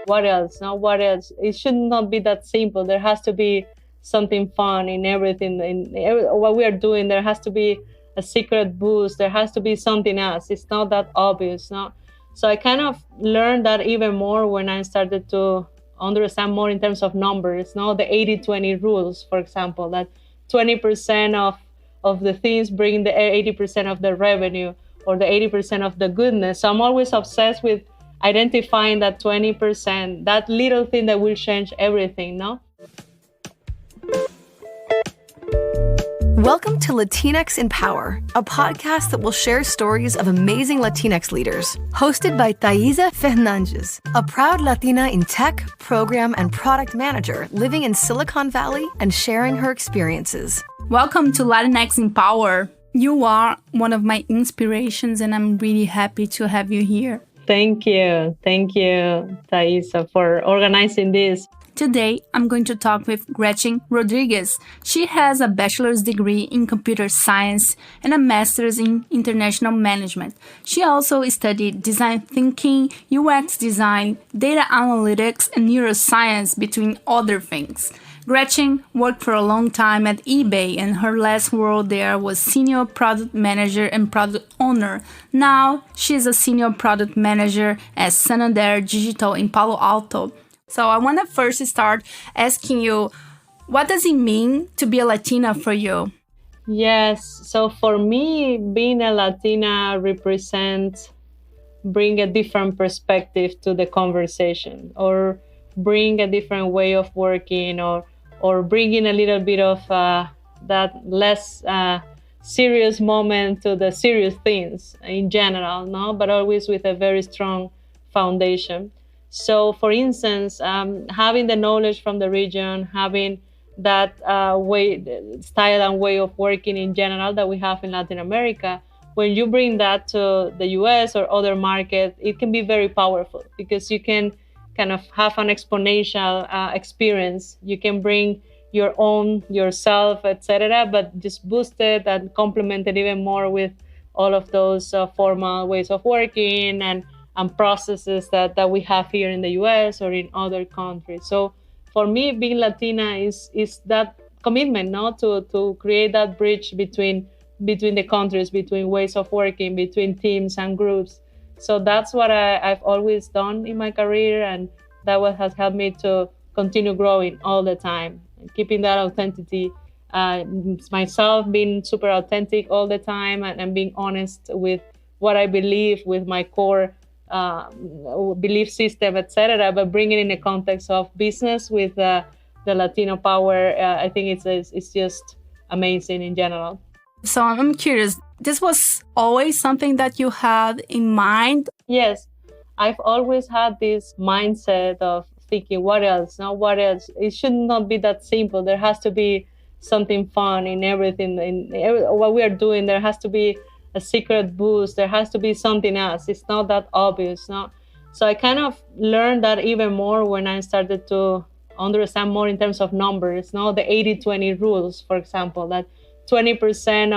What else? Now, what else? It should not be that simple. There has to be something fun in everything. What we are doing, there has to be a secret boost. There has to be something else. It's not that obvious. No? So I kind of learned that even more when I started to understand more in terms of numbers. No, the 80-20 rules, for example, that 20% of the things bring the 80% of the revenue, or the 80% of the goodness. So I'm always obsessed with identifying that 20%, that little thing that will change everything, no? Welcome to Latinx in Power, a podcast that will share stories of amazing Latinx leaders. Hosted by Thaisa Fernandez, a proud Latina in tech, program, and product manager living in Silicon Valley and sharing her experiences. Welcome to Latinx in Power. You are one of my inspirations, and I'm really happy to have you here. Thank you. Thank you, Thaisa, for organizing this. Today, I'm going to talk with Gretchen Rodriguez. She has a bachelor's degree in computer science and a master's in international management. She also studied design thinking, UX design, data analytics, and neuroscience, between other things. Gretchen worked for a long time at eBay, and her last role there was senior product manager and product owner. Now, she is a senior product manager at Santander Digital in Palo Alto. So I want to first start asking you, what does it mean to be a Latina for you? Yes, so for me, being a Latina represents bring a different perspective to the conversation, or bring a different way of working, or bring in a little bit of that less serious moment to the serious things in general, no? But always with a very strong foundation. So, for instance, having the knowledge from the region, having that style and way of working in general that we have in Latin America, when you bring that to the US or other markets, it can be very powerful, because you can kind of have an exponential experience. You can bring your own, yourself, etc., but just boost it and complement it even more with all of those formal ways of working and processes that we have here in the US or in other countries. So for me, being Latina is that commitment, no, to create that bridge between the countries, between ways of working, between teams and groups. So that's what I've always done in my career, and that what has helped me to continue growing all the time, keeping that authenticity, myself being super authentic all the time, and being honest with what I believe, with my core belief system, etc., but bringing in the context of business with the Latino power. I think it's just amazing in general. So I'm curious, this was always something that you had in mind? Yes, I've always had this mindset of thinking, what else? Now, what else? It should not be that simple. There has to be something fun in everything. What we are doing, there has to be a secret boost. There has to be something else. It's not that obvious. No? So I kind of learned that even more when I started to understand more in terms of numbers. No? The 80-20 rules, for example, that 20%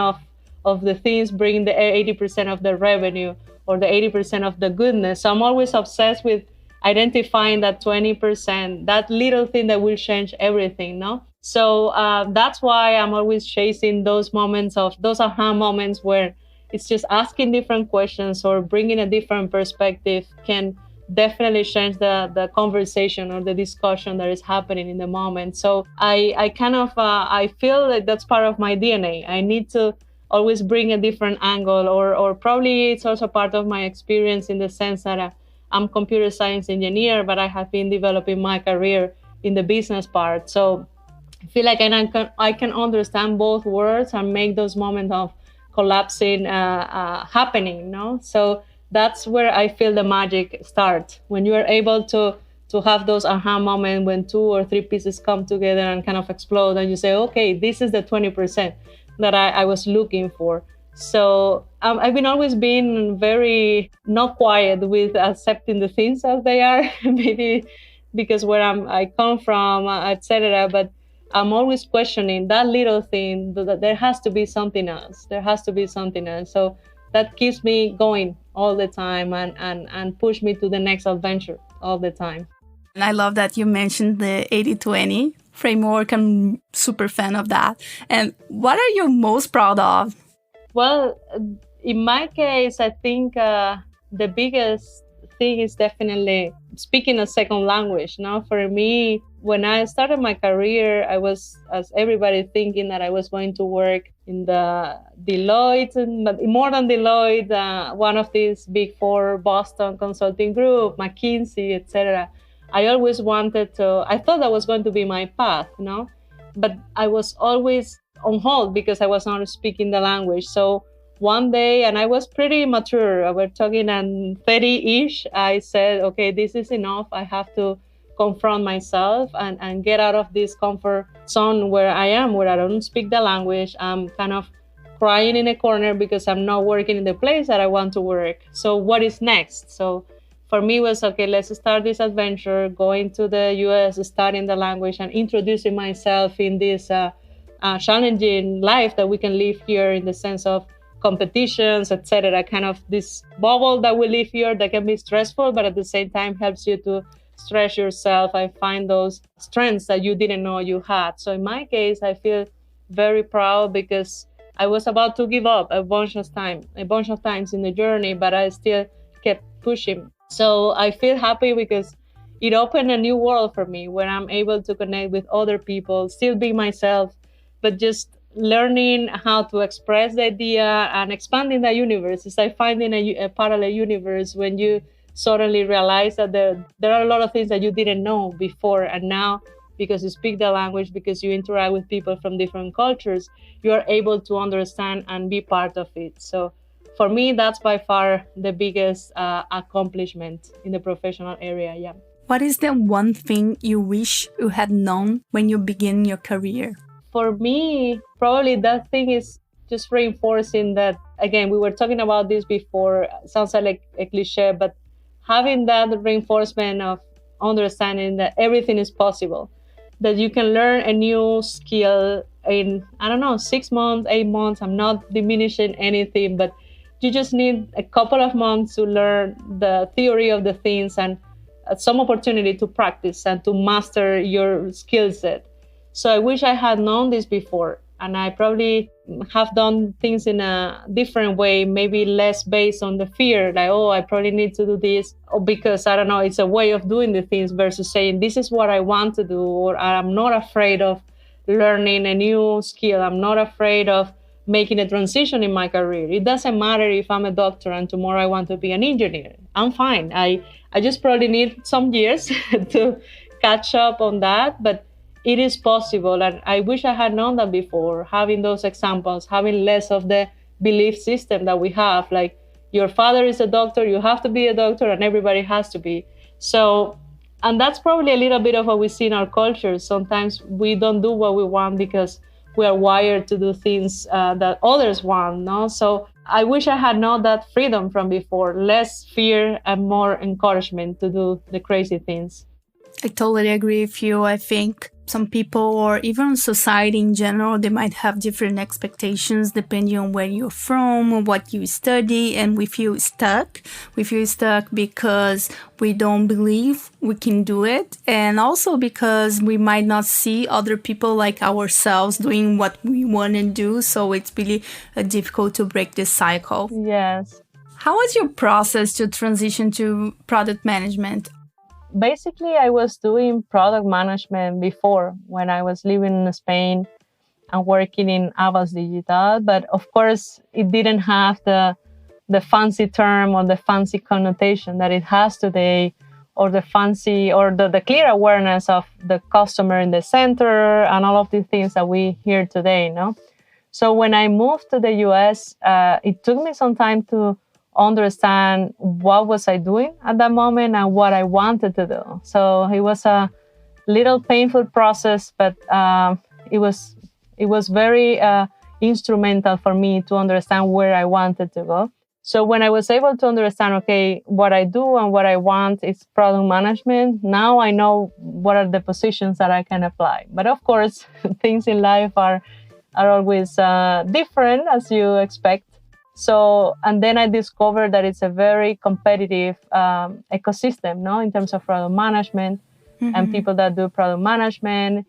of the things bring the 80% of the revenue, or the 80% of the goodness. So I'm always obsessed with identifying that 20%, that little thing that will change everything, no? So that's why I'm always chasing those moments, of those aha moments, where it's just asking different questions or bringing a different perspective can definitely change the conversation or the discussion that is happening in the moment. So I kind of, I feel that that's part of my DNA. I need to always bring a different angle, or probably it's also part of my experience, in the sense that I'm a computer science engineer, but I have been developing my career in the business part. So I feel like I can understand both worlds and make those moments of collapsing happening, no? So that's where I feel the magic starts, when you are able to have those aha moments, when 2 or 3 pieces come together and kind of explode, and you say, okay, this is the 20% that I was looking for. So I've been always been very not quiet with accepting the things as they are, maybe because where I come from, etc. But I'm always questioning that little thing, that there has to be something else. There has to be something else. So that keeps me going all the time and push me to the next adventure all the time. And I love that you mentioned the 80-20 framework. I'm super fan of that. And what are you most proud of? Well, in my case, I think the biggest thing is definitely speaking a second language. Now, for me, when I started my career, I was, as everybody, thinking that I was going to work in the Deloitte, but more than Deloitte, one of these big four Boston consulting group, McKinsey, etc. I always wanted to, I thought that was going to be my path, but I was always on hold because I was not speaking the language. So one day, and I was pretty mature, we're talking at 30-ish, I said, okay, this is enough. I have to confront myself and get out of this comfort zone where I am, where I don't speak the language. I'm kind of crying in a corner because I'm not working in the place that I want to work. So what is next? So for me, it was, okay, let's start this adventure, going to the US, studying the language and introducing myself in this challenging life that we can live here, in the sense of competitions, etc. Kind of this bubble that we live here that can be stressful, but at the same time helps you to stretch yourself and find those strengths that you didn't know you had. So in my case, I feel very proud because I was about to give up a bunch of times in the journey, but I still kept pushing. So I feel happy because it opened a new world for me where I'm able to connect with other people, still be myself, but just learning how to express the idea and expanding the universe. It's like finding a parallel universe when you suddenly realize that there are a lot of things that you didn't know before. And now, because you speak the language, because you interact with people from different cultures, you are able to understand and be part of it. So for me, that's by far the biggest accomplishment in the professional area. Yeah. What is the one thing you wish you had known when you began your career? For me, probably that thing is just reinforcing that, again, we were talking about this before, sounds like a cliche, but having that reinforcement of understanding that everything is possible, that you can learn a new skill in, 6 months, 8 months. I'm not diminishing anything, but you just need a couple of months to learn the theory of the things and some opportunity to practice and to master your skill set. So I wish I had known this before, and I probably have done things in a different way, maybe less based on the fear, like, oh, I probably need to do this, or because, it's a way of doing the things, versus saying, this is what I want to do, or I'm not afraid of learning a new skill. I'm not afraid of making a transition in my career. It doesn't matter if I'm a doctor and tomorrow I want to be an engineer. I'm fine. I just probably need some years to catch up on that, but it is possible. And I wish I had known that before, having those examples, having less of the belief system that we have, like your father is a doctor, you have to be a doctor, and everybody has to be. So, and that's probably a little bit of what we see in our culture. Sometimes we don't do what we want because we are wired to do things that others want, no? So I wish I had known that freedom from before, less fear and more encouragement to do the crazy things. I totally agree with you. I think some people, or even society in general, they might have different expectations depending on where you're from, what you study, and we feel stuck. We feel stuck because we don't believe we can do it, and also because we might not see other people like ourselves doing what we want to do, so it's really difficult to break this cycle. Yes. How was your process to transition to product management? Basically, I was doing product management before when I was living in Spain and working in Agile Digital. But of course, it didn't have the fancy term or the fancy connotation that it has today, or the fancy or the clear awareness of the customer in the center and all of the things that we hear today, no? So when I moved to the US, it took me some time to understand what was I doing at that moment and what I wanted to do. So it was a little painful process, but it was very instrumental for me to understand where I wanted to go. So when I was able to understand, okay, what I do and what I want is product management, now I know what are the positions that I can apply. But of course, things in life are always different, as you expect. So, and then I discovered that it's a very competitive ecosystem, no, in terms of product management. and people that do product management.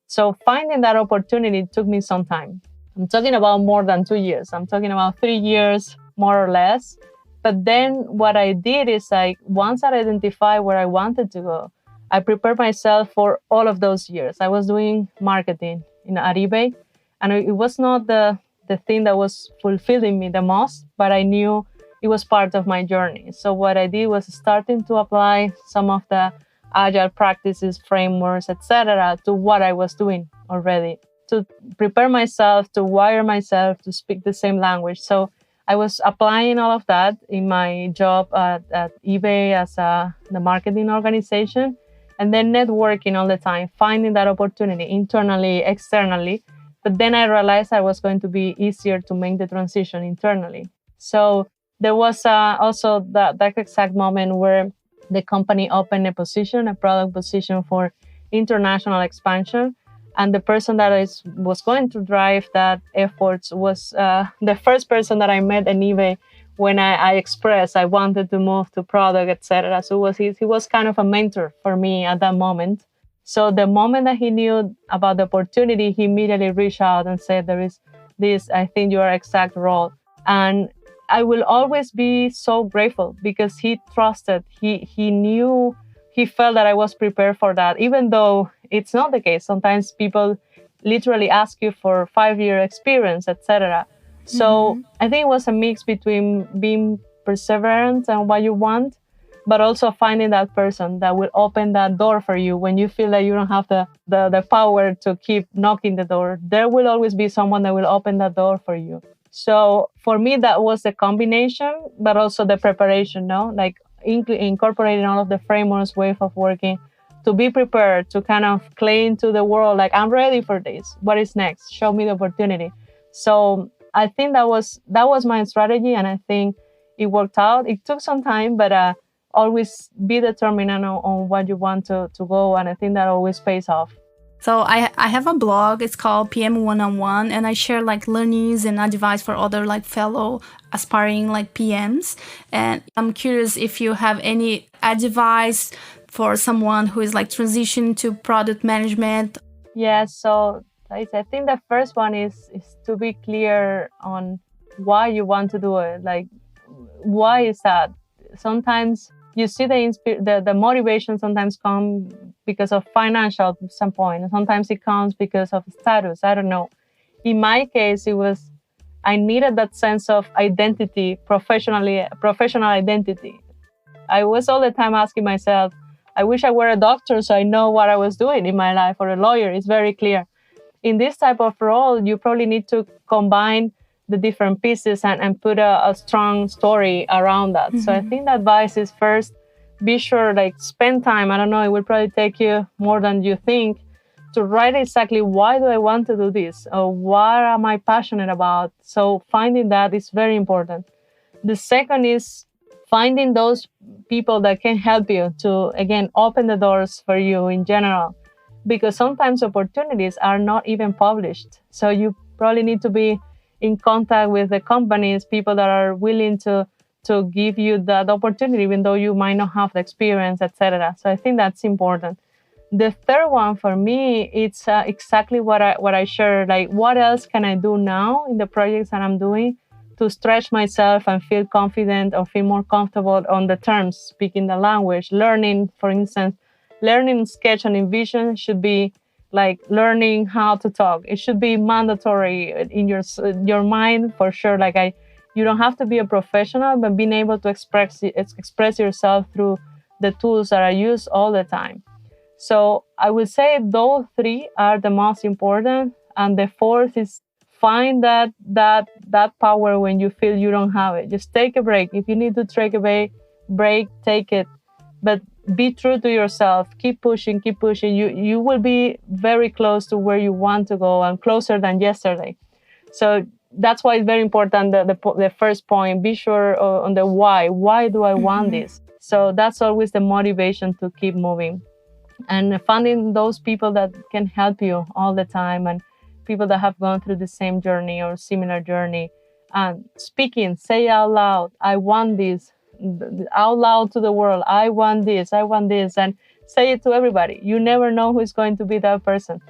So finding that opportunity took me some time. I'm talking about more than 2 years. I'm talking about 3 years, more or less. But then what I did is once I identified where I wanted to go, I prepared myself for all of those years. I was doing marketing at eBay, and it was not the thing that was fulfilling me the most, but I knew it was part of my journey. So what I did was starting to apply some of the agile practices, frameworks, etc., to what I was doing already, to prepare myself, to wire myself, to speak the same language. So I was applying all of that in my job at eBay as the marketing organization, and then networking all the time, finding that opportunity internally, externally. But then I realized I was going to be easier to make the transition internally. So there was also that exact moment where the company opened a product position for international expansion. And the person that was going to drive that efforts was the first person that I met in eBay when I expressed I wanted to move to product, etc. So he was kind of a mentor for me at that moment. So the moment that he knew about the opportunity, he immediately reached out and said, there is this, I think your exact role. And I will always be so grateful because he trusted, he knew, he felt that I was prepared for that, even though it's not the case. Sometimes people literally ask you for 5-year experience, etc. So I think it was a mix between being perseverant and what you want, but also finding that person that will open that door for you when you feel that you don't have the power to keep knocking the door. There will always be someone that will open that door for you. So for me, that was the combination, but also the preparation, no? Like incorporating all of the frameworks, way of working, to be prepared, to kind of claim to the world, like, I'm ready for this. What is next? Show me the opportunity. So I think that was my strategy, and I think it worked out. It took some time, but always be determined on what you want to go, and I think that always pays off. So I have a blog. It's called PM 101, and I share like learnings and advice for other like fellow aspiring like PMs. And I'm curious if you have any advice for someone who is like transitioning to product management. Yeah, so I think the first one is to be clear on why you want to do it. Like, why is that? Sometimes you see the motivation sometimes come because of financial standpoint, and sometimes it comes because of status. I don't know. In my case, I needed that sense of identity, professional identity. I was all the time asking myself, I wish I were a doctor so I know what I was doing in my life, or a lawyer. It's very clear. In this type of role, you probably need to combine the different pieces and put a strong story around that. So I think the advice is, first, be sure, like, spend time. I don't know, it will probably take you more than you think to write exactly, why do I want to do this? Or what am I passionate about? So finding that is very important. The second is finding those people that can help you to, again, open the doors for you in general, because sometimes opportunities are not even published. So you probably need to be in contact with the companies, people that are willing to give you that opportunity, even though you might not have the experience, etc. So I think that's important. The third one for me, it's exactly what I shared. Like, what else can I do now in the projects that I'm doing to stretch myself and feel confident or feel more comfortable on the terms, speaking the language, learning, for instance, learning Sketch and InVision should be like learning how to talk. It should be mandatory in your mind, for sure. Like, you don't have to be a professional, but being able to express yourself through the tools that are used all the time. So I would say those three are the most important. And the fourth is find that power when you feel you don't have it. Just take a break. If you need to take a break, take it. But be true to yourself. Keep pushing. You will be very close to where you want to go, and closer than yesterday. So that's why it's very important, the first point. Be sure on the why. Why do I want this? So that's always the motivation to keep moving. And finding those people that can help you all the time, and people that have gone through the same journey or similar journey. And speaking, say out loud, I want this, out loud to the world. I want this. And say it to everybody. You never know who's going to be that person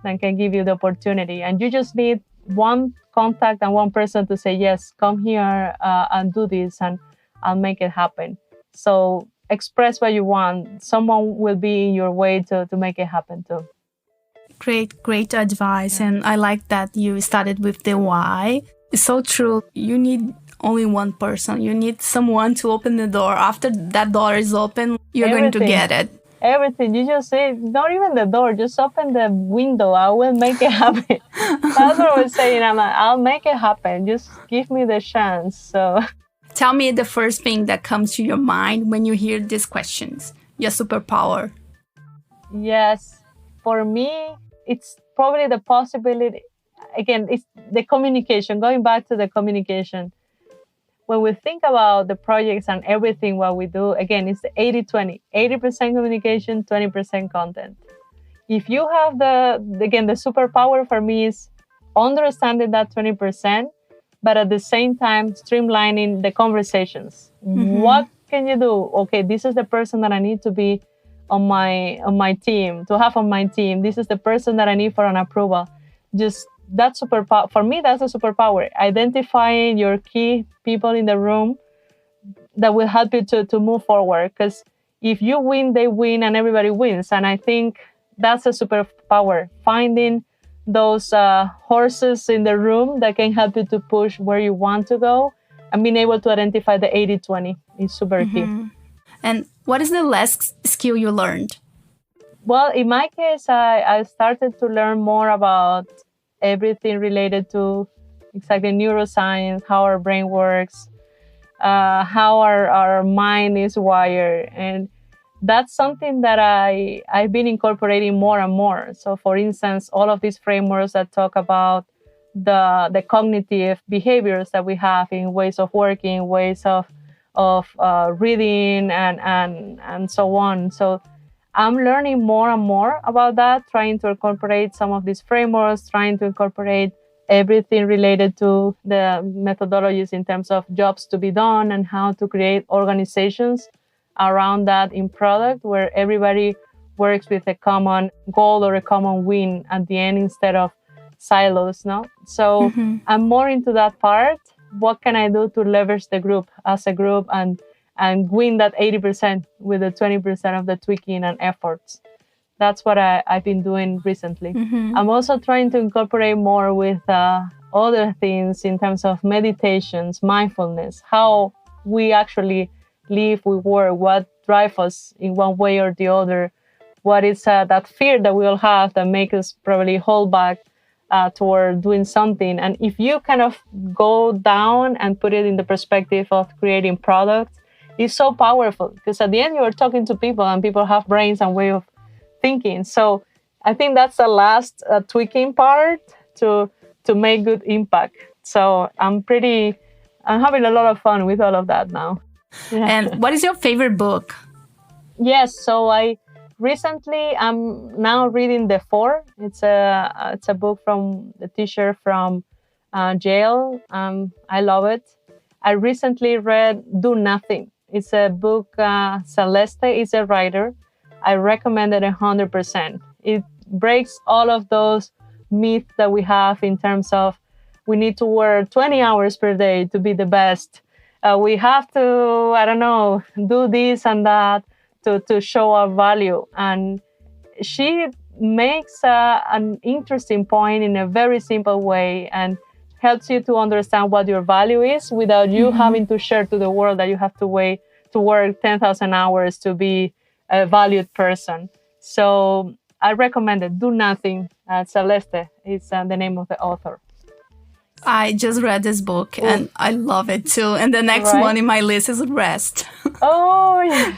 that can give you the opportunity. And you just need one contact and one person to say, yes, come here and do this, and I'll make it happen. So express what you want. Someone will be in your way to make it happen too. Great advice. And I like that you started with the why. It's so true. You need only one person. You need someone to open the door. After that door is open, you're going to get it. Everything. You just say, not even the door, just open the window. I will make it happen. That's what I was saying. I'll make it happen. Just give me the chance. So tell me the first thing that comes to your mind when you hear these questions. Your superpower. Yes. For me, it's probably the possibility. Again, it's the communication. Going back to the communication. When we think about the projects and everything what we do, again, it's the 80-20. 80% communication, 20% content. If you have the superpower for me is understanding that 20%, but at the same time, streamlining the conversations. Mm-hmm. What can you do? Okay, this is the person that I need to be on my team, to have on my team. This is the person that I need for an approval. Just that superpower, for me, that's a superpower. Identifying your key people in the room that will help you to move forward. Because if you win, they win, and everybody wins. And I think that's a superpower. Finding those horses in the room that can help you to push where you want to go, and being able to identify the 80-20 is super key. And what is the last skill you learned? Well, in my case, I started to learn more about everything related to exactly neuroscience, how our brain works, how our mind is wired. And that's something that I've been incorporating more and more. So for instance, all of these frameworks that talk about the cognitive behaviors that we have in ways of working, ways of reading and so on. So I'm learning more and more about that, trying to incorporate some of these frameworks, trying to incorporate everything related to the methodologies in terms of jobs to be done and how to create organizations around that in product where everybody works with a common goal or a common win at the end instead of silos, no? So I'm more into that part. What can I do to leverage the group as a group and win that 80% with the 20% of the tweaking and efforts? That's what I've been doing recently. I'm also trying to incorporate more with other things in terms of meditations, mindfulness, how we actually live, we work, what drives us in one way or the other, what is that fear that we all have that makes us probably hold back toward doing something. And if you kind of go down and put it in the perspective of creating products, it's so powerful because at the end you are talking to people and people have brains and way of thinking. So I think that's the last tweaking part to make good impact. So I'm having a lot of fun with all of that now. Yeah. And what is your favorite book? Yes, so I'm now reading The Four. It's a book from the teacher from Yale. I love it. I recently read Do Nothing. It's a book. Celeste is a writer. I recommend it 100%. It breaks all of those myths that we have in terms of we need to work 20 hours per day to be the best. We have to, do this and that to show our value. And she makes an interesting point in a very simple way and helps you to understand what your value is without you having to share to the world that you have to work 10,000 hours to be a valued person. So I recommend it. Do Nothing. Celeste is the name of the author. I just read this book and I love it too. And the next one in my list is Rest. Oh, yeah.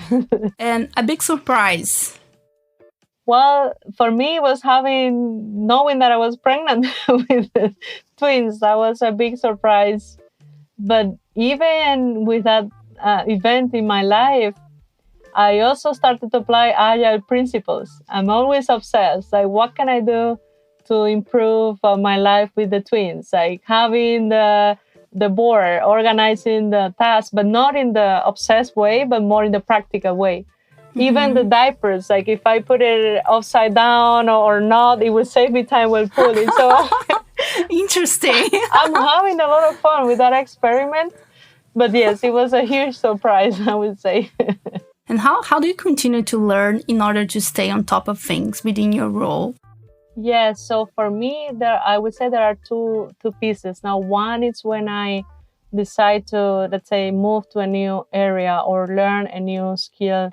And a big surprise. Well, for me, it was knowing that I was pregnant with the twins. That was a big surprise. But even with that event in my life, I also started to apply Agile principles. I'm always obsessed. Like, what can I do to improve my life with the twins? Like having the board, organizing the tasks, but not in the obsessed way, but more in the practical way. Even the diapers, like if I put it upside down or not, it would save me time while pulling. So Interesting. I'm having a lot of fun with that experiment. But yes, it was a huge surprise, I would say. And how do you continue to learn in order to stay on top of things within your role? Yeah, so for me, I would say there are two pieces. Now, one is when I decide to, let's say, move to a new area or learn a new skill.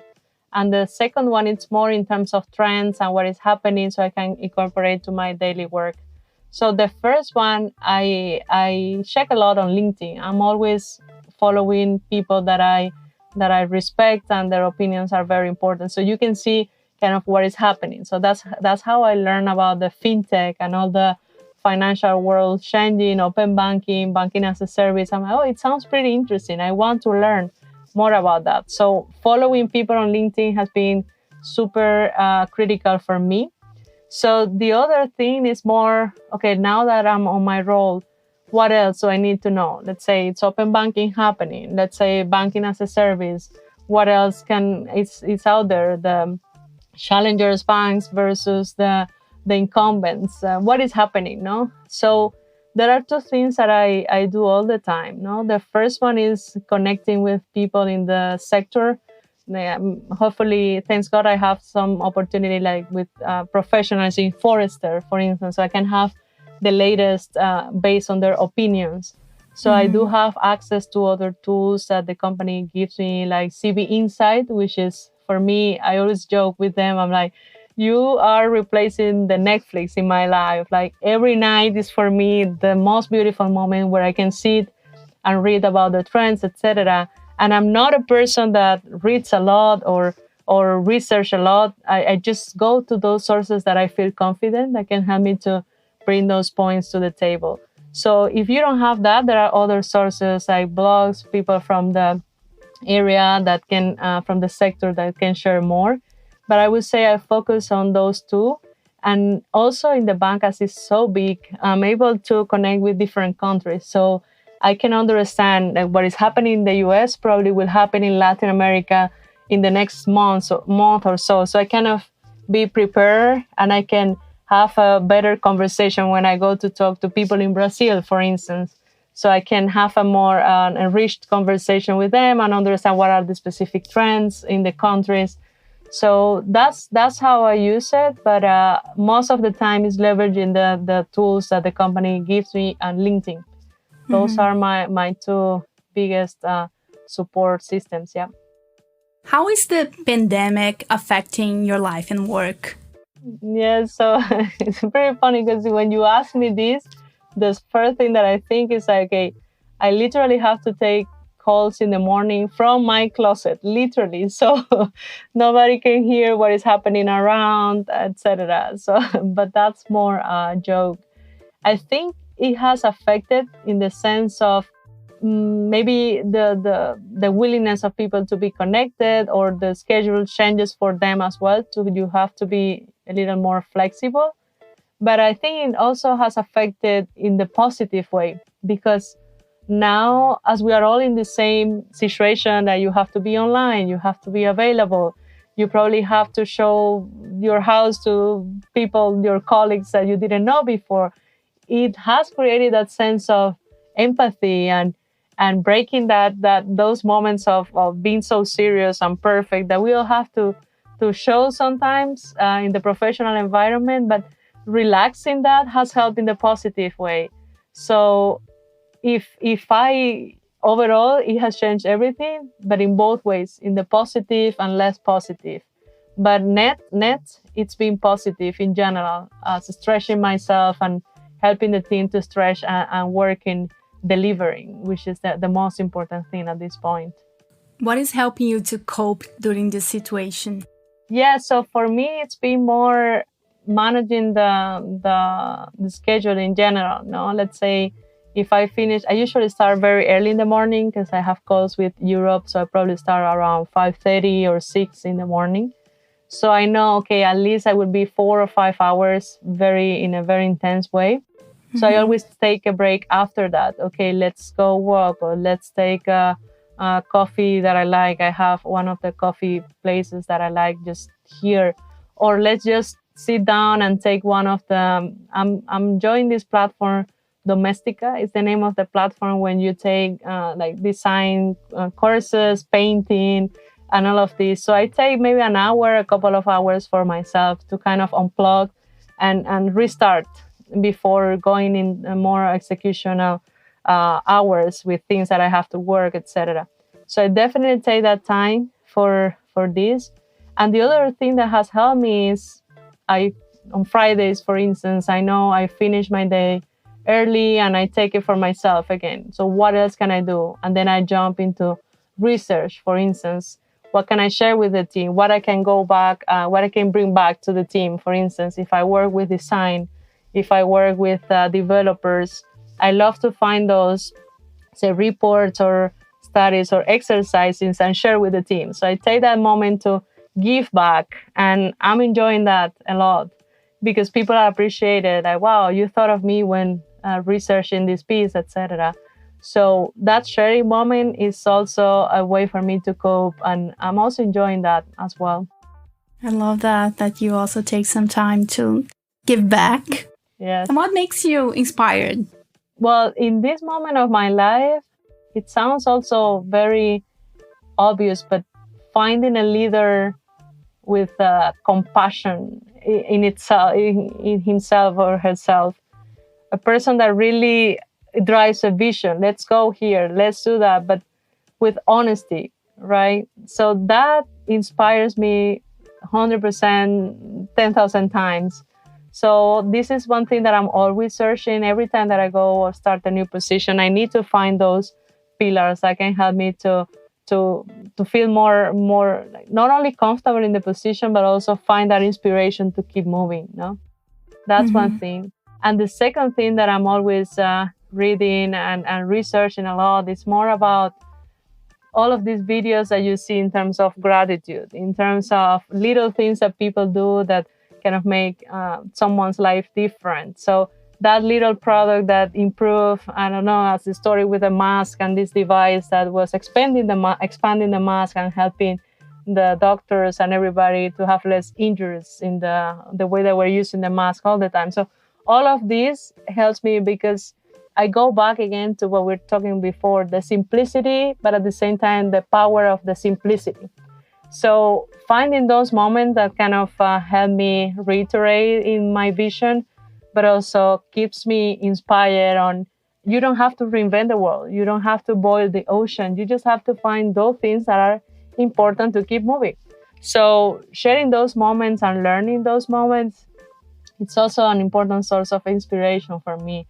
And the second one, it's more in terms of trends and what is happening, so I can incorporate to my daily work. So the first one, I check a lot on LinkedIn. I'm always following people that I respect, and their opinions are very important. So you can see kind of what is happening. So that's how I learn about the fintech and all the financial world changing, open banking, banking as a service. I'm like, oh, it sounds pretty interesting. I want to learn more about that. So following people on LinkedIn has been super critical for me. So the other thing is more, okay, now that I'm on my role, what else do I need to know? Let's say it's open banking happening. Let's say banking as a service. What else it's out there? The challengers banks versus the incumbents. What is happening? No. So there are two things that I do all the time. No. The first one is connecting with people in the sector. Hopefully, thanks God, I have some opportunity like with professionals in Forrester, for instance, so I can have the latest based on their opinions. So I do have access to other tools that the company gives me, like CV Insight, which is, for me, I always joke with them. I'm like, you are replacing the Netflix in my life. Like every night is for me the most beautiful moment where I can sit and read about the trends, etc. And I'm not a person that reads a lot or research a lot. I just go to those sources that I feel confident that can help me to bring those points to the table. So if you don't have that, there are other sources like blogs, people from the area that can, from the sector that can share more. But I would say I focus on those two. And also in the bank, as it's so big, I'm able to connect with different countries. So I can understand that what is happening in the US probably will happen in Latin America in the next month or so. So I kind of be prepared, and I can have a better conversation when I go to talk to people in Brazil, for instance. So I can have a more enriched conversation with them and understand what are the specific trends in the countries. So that's how I use it. But most of the time is leveraging the tools that the company gives me and LinkedIn. Those are my two biggest support systems. Yeah. How is the pandemic affecting your life and work? Yeah, so it's very funny because when you ask me this, the first thing that I think is like, okay, I literally have to take calls in the morning from my closet, literally. So nobody can hear what is happening around, etc. So, but that's more a joke. I think it has affected in the sense of maybe the willingness of people to be connected, or the schedule changes for them as well. You have to be a little more flexible. But I think it also has affected in the positive way, because now, as we are all in the same situation, that you have to be online, you have to be available, you probably have to show your house to people, your colleagues that you didn't know before. It has created that sense of empathy and breaking those moments of being so serious and perfect that we all have to show sometimes in the professional environment. But relaxing that has helped in the positive way. So if I overall, it has changed everything, but in both ways, in the positive and less positive. But net, it's been positive in general, stretching myself and helping the team to stretch and work in delivering, which is the most important thing at this point. What is helping you to cope during this situation? Yeah, so for me, it's been more managing the schedule in general. No, let's say if I finish, I usually start very early in the morning because I have calls with Europe, so I probably start around 5:30 or 6 in the morning. So I know, okay, at least I will be 4 or 5 hours in a very intense way. So I always take a break after that. Okay, let's go walk, or let's take a coffee that I like. I have one of the coffee places that I like just here. Or let's just sit down and take one of the, I'm enjoying this platform, Domestica is the name of the platform, when you take like design courses, painting, and all of this. So I take maybe an hour, a couple of hours for myself to kind of unplug and restart before going in more executional hours with things that I have to work, etc. So I definitely take that time for this. And the other thing that has helped me is on Fridays, for instance, I know I finish my day early and I take it for myself again. So what else can I do? And then I jump into research, for instance. What can I share with the team? What I can go back, what I can bring back to the team. For instance, if I work with design, if I work with developers, I love to find those, say, reports or studies or exercises and share with the team. So I take that moment to give back, and I'm enjoying that a lot because people appreciate it. Like, wow, you thought of me when researching this piece, etc. So that sharing moment is also a way for me to cope, and I'm also enjoying that as well. I love that you also take some time to give back. Yes. And what makes you inspired? Well, in this moment of my life, it sounds also very obvious, but finding a leader with compassion in itself, in himself or herself, a person that really drives a vision. Let's go here, let's do that, but with honesty, right? So that inspires me 100%, 10,000 times. So this is one thing that I'm always searching. Every time that I go or start a new position, I need to find those pillars that can help me to feel more not only comfortable in the position, but also find that inspiration to keep moving. No, that's one thing. And the second thing that I'm always reading and researching a lot is more about all of these videos that you see in terms of gratitude, in terms of little things that people do that kind of make someone's life different. So that little product that improved, I don't know, as the story with the mask and this device that was expanding the mask and helping the doctors and everybody to have less injuries in the way they were using the mask all the time. So all of this helps me because I go back again to what we were talking before, the simplicity, but at the same time, the power of the simplicity. So finding those moments that kind of help me reiterate in my vision, but also keeps me inspired on, you don't have to reinvent the world. You don't have to boil the ocean. You just have to find those things that are important to keep moving. So sharing those moments and learning those moments, it's also an important source of inspiration for me.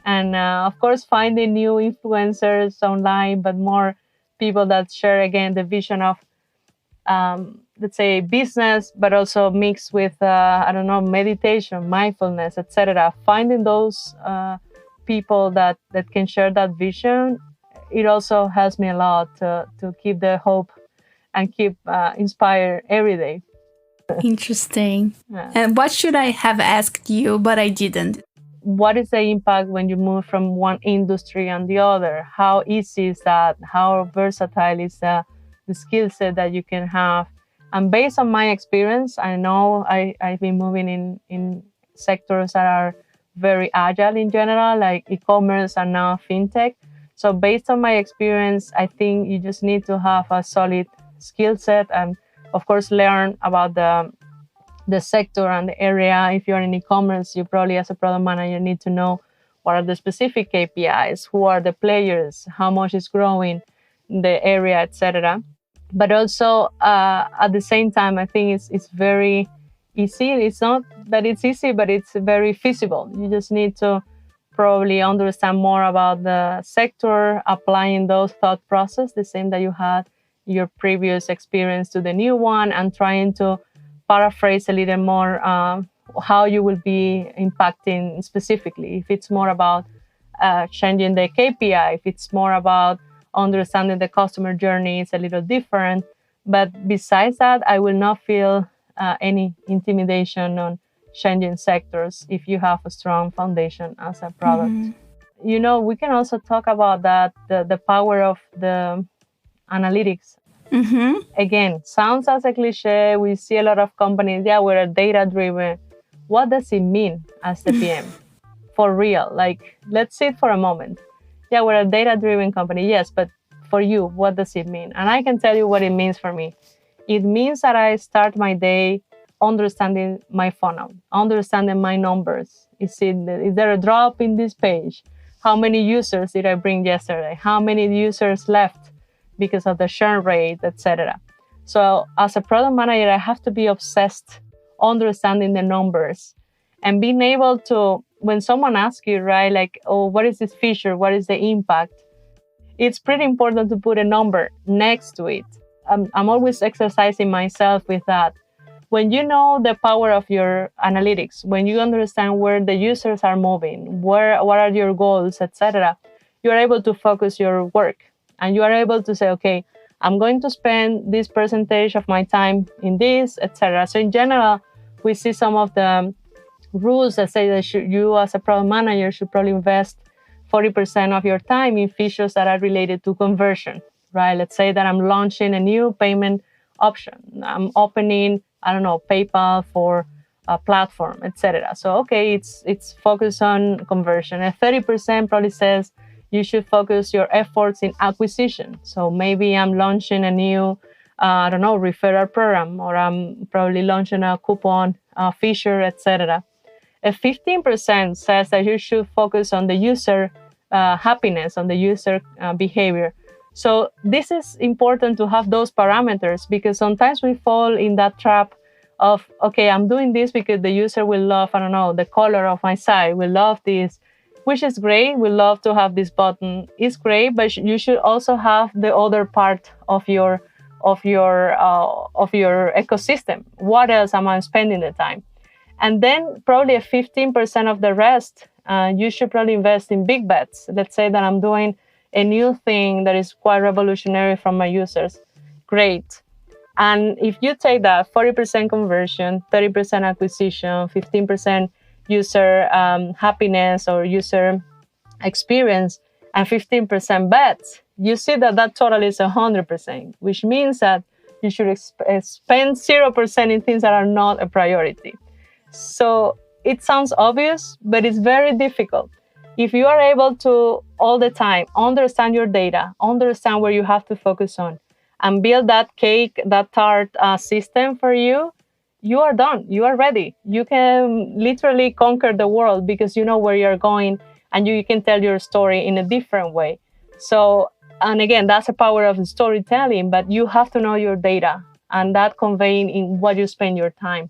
And of course, finding new influencers online, but more people that share, again, the vision of, let's say, business, but also mixed with, I don't know, meditation, mindfulness, etc. Finding those people that can share that vision, it also helps me a lot to keep the hope and keep inspired every day. Interesting. Yeah. And what should I have asked you, but I didn't? What is the impact when you move from one industry and the other? How easy is that? How versatile is the skill set that you can have? And based on my experience, I know I've been moving in sectors that are very agile in general, like e-commerce and now fintech. So based on my experience, I think you just need to have a solid skill set and, of course, learn about the sector and the area. If you're in e-commerce, you probably, as a product manager, need to know what are the specific KPIs, who are the players, how much is growing the area, etc. But also, at the same time, I think it's very easy. It's not that it's easy, but it's very feasible. You just need to probably understand more about the sector, applying those thought process, the same that you had your previous experience to the new one, and trying to paraphrase a little more how you will be impacting specifically. If it's more about changing the KPI, if it's more about understanding the customer journey, it's a little different. But besides that, I will not feel any intimidation on changing sectors if you have a strong foundation as a product. You know, we can also talk about that, the power of the analytics. Mm-hmm. Again, sounds as a cliche. We see a lot of companies, yeah, we're data driven. What does it mean as the PM? For real, like, let's sit for a moment. Yeah, we're a data driven company, yes, but for you, what does it mean? And I can tell you what it means for me. It means that I start my day understanding my funnel, understanding my numbers. Is there a drop in this page? How many users did I bring yesterday? How many users left because of the churn rate, etc. So as a product manager, I have to be obsessed understanding the numbers and being able to, when someone asks you, right, like, oh, what is this feature? What is the impact? It's pretty important to put a number next to it. I'm always exercising myself with that. When you know the power of your analytics, when you understand where the users are moving, what are your goals, etc., you are able to focus your work and you are able to say, okay, I'm going to spend this percentage of my time in this, etc. So in general, we see some of the rules that say that you as a product manager should probably invest 40% of your time in features that are related to conversion, right? Let's say that I'm launching a new payment option. I'm opening, I don't know, PayPal for a platform, etc. So, okay, it's focused on conversion. And 30% probably says you should focus your efforts in acquisition. So maybe I'm launching a new, I don't know, referral program, or I'm probably launching a coupon feature, etc. 15% says that you should focus on the user happiness, on the user behavior. So this is important to have those parameters, because sometimes we fall in that trap of, okay, I'm doing this because the user will love, I don't know, the color of my site, will love this, which is great. We love to have this button. It's great, but you should also have the other part of your ecosystem. What else am I spending the time? And then probably a 15% of the rest, you should probably invest in big bets. Let's say that I'm doing a new thing that is quite revolutionary from my users. Great. And if you take that 40% conversion, 30% acquisition, 15% user happiness or user experience, and 15% bets, you see that that total is 100%, which means that you should spend 0% in things that are not a priority. So it sounds obvious, but it's very difficult. If you are able to all the time understand your data, understand where you have to focus on, and build that cake, that tart system for you, you are done. You are ready. You can literally conquer the world because you know where you're going and you can tell your story in a different way. So, and again, that's the power of storytelling, but you have to know your data and that conveying in what you spend your time.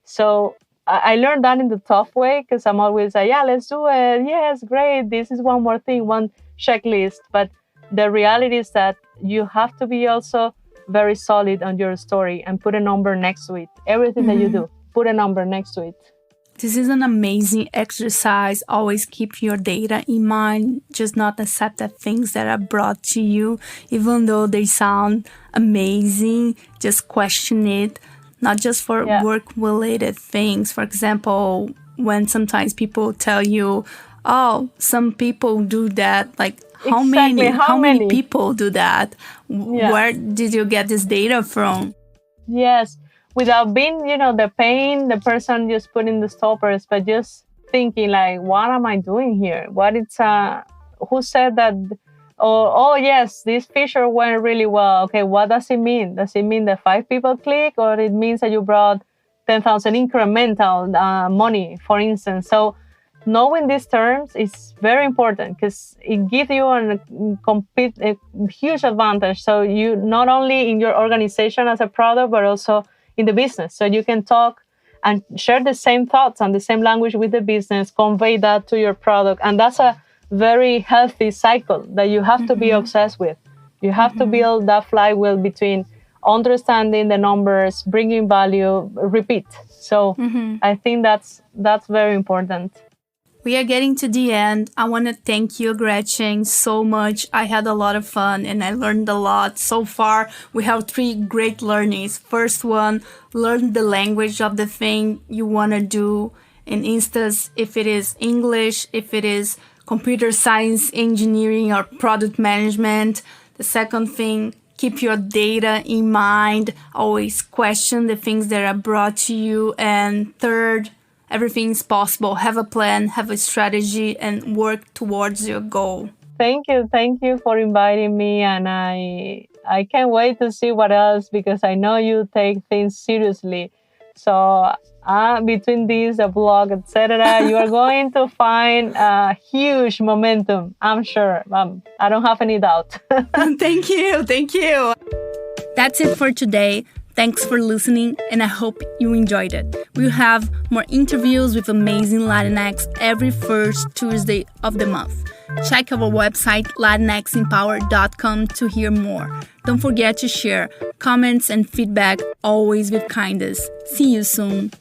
So I learned that in the tough way, because I'm always like, yeah, let's do it. Yes, great. This is one more thing, one checklist. But the reality is that you have to be also very solid on your story and put a number next to it. Everything that you do, put a number next to it. This is an amazing exercise. Always keep your data in mind. Just not accept the things that are brought to you, even though they sound amazing. Just question it, not just for work-related things. For example, when sometimes people tell you, oh, some people do that, like, how many people do that? Yeah. Where did you get this data from? Yes, without being, the pain, the person just putting the stoppers, but just thinking like, what am I doing here? Who said that? Oh, yes, this feature went really well. Okay, what does it mean? Does it mean that 5 people click, or it means that you brought 10,000 incremental money, for instance? So knowing these terms is very important, because it gives you a huge advantage. So you not only in your organization as a product, but also in the business. So you can talk and share the same thoughts and the same language with the business, convey that to your product. And that's a very healthy cycle that you have to be obsessed with. You have to build that flywheel between understanding the numbers, bringing value, repeat. So I think that's very important. We are getting to the end. I want to thank you, Gretchen, so much. I had a lot of fun and I learned a lot. So far, we have 3 great learnings. First one, learn the language of the thing you want to do. In instance, if it is English, if it is computer science, engineering, or product management. The second thing, keep your data in mind, always question the things that are brought to you, and third, everything is possible. Have a plan, have a strategy, and work towards your goal. Thank you for inviting me, and I can't wait to see what else, because I know you take things seriously. So between these, the blog, etc., you are going to find a huge momentum, I'm sure. I don't have any doubt. Thank you. That's it for today. Thanks for listening, and I hope you enjoyed it. We'll have more interviews with amazing Latinx every first Tuesday of the month. Check our website, latinxempower.com, to hear more. Don't forget to share comments and feedback, always with kindness. See you soon.